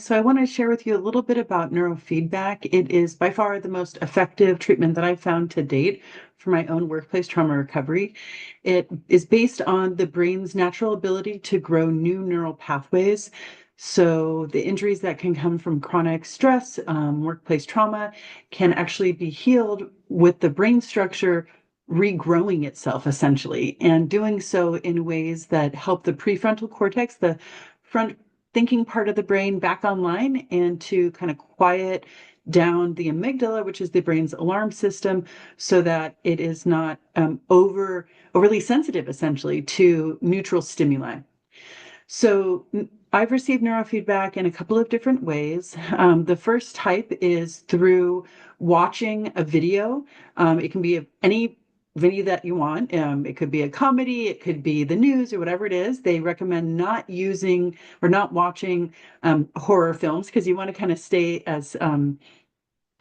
So I want to share with you a little bit about neurofeedback. It is by far the most effective treatment that I've found to date for my own workplace trauma recovery. It is based on the brain's natural ability to grow new neural pathways. So the injuries that can come from chronic stress, workplace trauma, can actually be healed with the brain structure regrowing itself essentially, and doing so in ways that help the prefrontal cortex, the front thinking part of the brain, back online, and to kind of quiet down the amygdala, which is the brain's alarm system, so that it is not overly sensitive essentially to neutral stimuli. So I've received neurofeedback in a couple of different ways. The first type is through watching a video. It can be any video that you want. It could be a comedy, it could be the news or whatever it is. They recommend not using or not watching horror films because you want to kind of stay as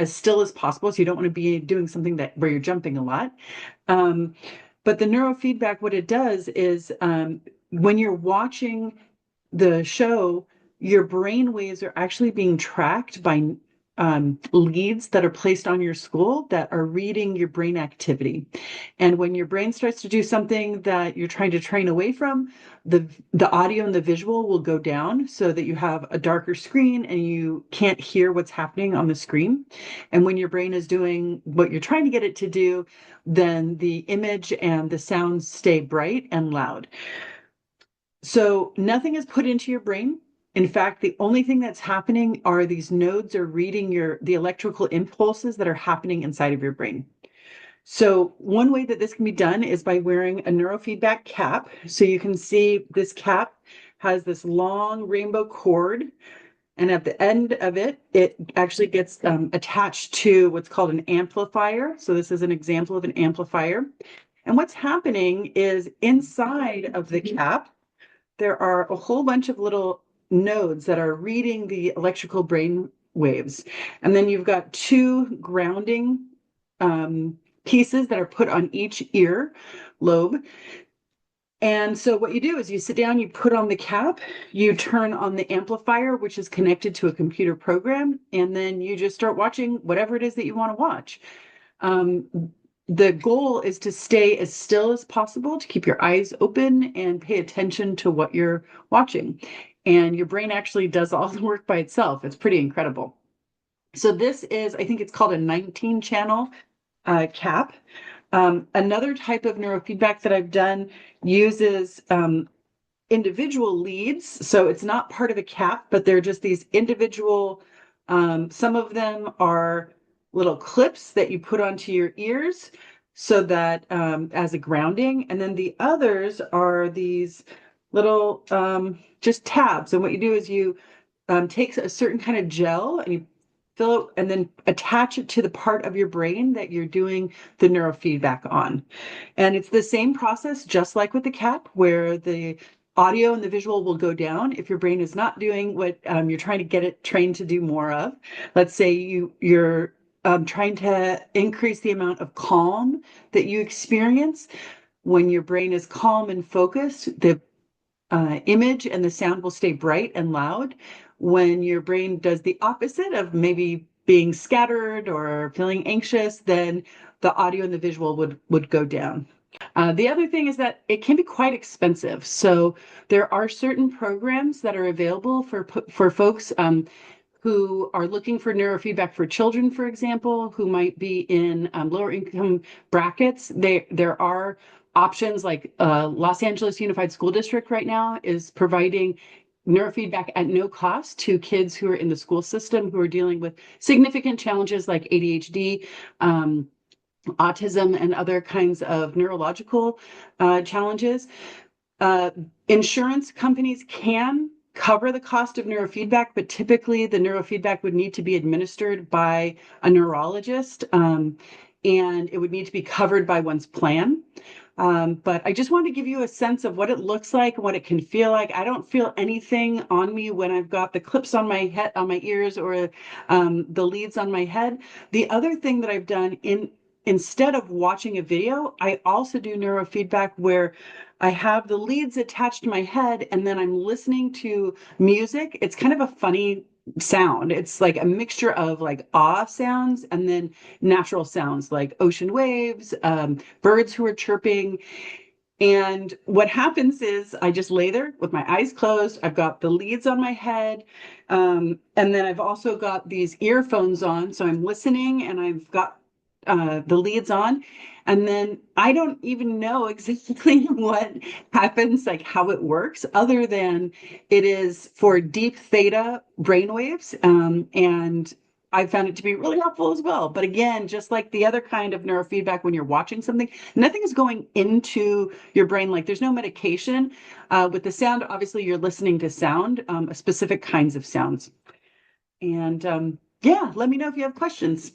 still as possible. So you don't want to be doing something where you're jumping a lot. But the neurofeedback, what it does is when you're watching the show, your brain waves are actually being tracked by leads that are placed on your school that are reading your brain activity. And when your brain starts to do something that you're trying to train away from, the audio and the visual will go down so that you have a darker screen and you can't hear what's happening on the screen. And when your brain is doing what you're trying to get it to do, then the image and the sounds stay bright and loud. So nothing is put into your brain. In fact, the only thing that's happening are these nodes are reading the electrical impulses that are happening inside of your brain. So one way that this can be done is by wearing a neurofeedback cap. So you can see this cap has this long rainbow cord, and at the end of it, it actually gets attached to what's called an amplifier. So this is an example of an amplifier. And what's happening is inside of the cap, there are a whole bunch of little nodes that are reading the electrical brain waves. And then you've got two grounding pieces that are put on each ear lobe. And so what you do is you sit down, you put on the cap, you turn on the amplifier, which is connected to a computer program, and then you just start watching whatever it is that you want to watch. The goal is to stay as still as possible, to keep your eyes open and pay attention to what you're watching. And your brain actually does all the work by itself. It's pretty incredible. So this is, I think it's called a 19 channel cap. Another type of neurofeedback that I've done uses individual leads. So it's not part of a cap, but they're just these individual, some of them are little clips that you put onto your ears so that as a grounding. And then the others are these little just tabs. And what you do is you take a certain kind of gel and you fill it and then attach it to the part of your brain that you're doing the neurofeedback on. And it's the same process, just like with the cap, where the audio and the visual will go down if your brain is not doing what you're trying to get it trained to do more of. Let's say you're trying to increase the amount of calm that you experience. When your brain is calm and focused, the image and the sound will stay bright and loud. When your brain does the opposite of maybe being scattered or feeling anxious, then the audio and the visual would go down. The other thing is that it can be quite expensive. So there are certain programs that are available for folks who are looking for neurofeedback for children, for example, who might be in lower income brackets. There are options like Los Angeles Unified School District right now is providing neurofeedback at no cost to kids who are in the school system who are dealing with significant challenges like ADHD, autism, and other kinds of neurological challenges. Insurance companies can cover the cost of neurofeedback, but typically the neurofeedback would need to be administered by a neurologist, and it would need to be covered by one's plan. But I just want to give you a sense of what it looks like and what it can feel like. I don't feel anything on me when I've got the clips on my head, on my ears, or the leads on my head. The other thing that I've done instead of watching a video, I also do neurofeedback where I have the leads attached to my head and then I'm listening to music. It's kind of a funny sound. It's like a mixture of like awe sounds and then natural sounds like ocean waves, birds who are chirping. And what happens is I just lay there with my eyes closed. I've got the leads on my head. And then I've also got these earphones on. So I'm listening and I've got the leads on. And then I don't even know exactly what happens, like how it works, other than it is for deep theta brainwaves. And I found it to be really helpful as well. But again, just like the other kind of neurofeedback when you're watching something, nothing is going into your brain. Like there's no medication. With the sound, obviously you're listening to sound, specific kinds of sounds. And yeah, let me know if you have questions.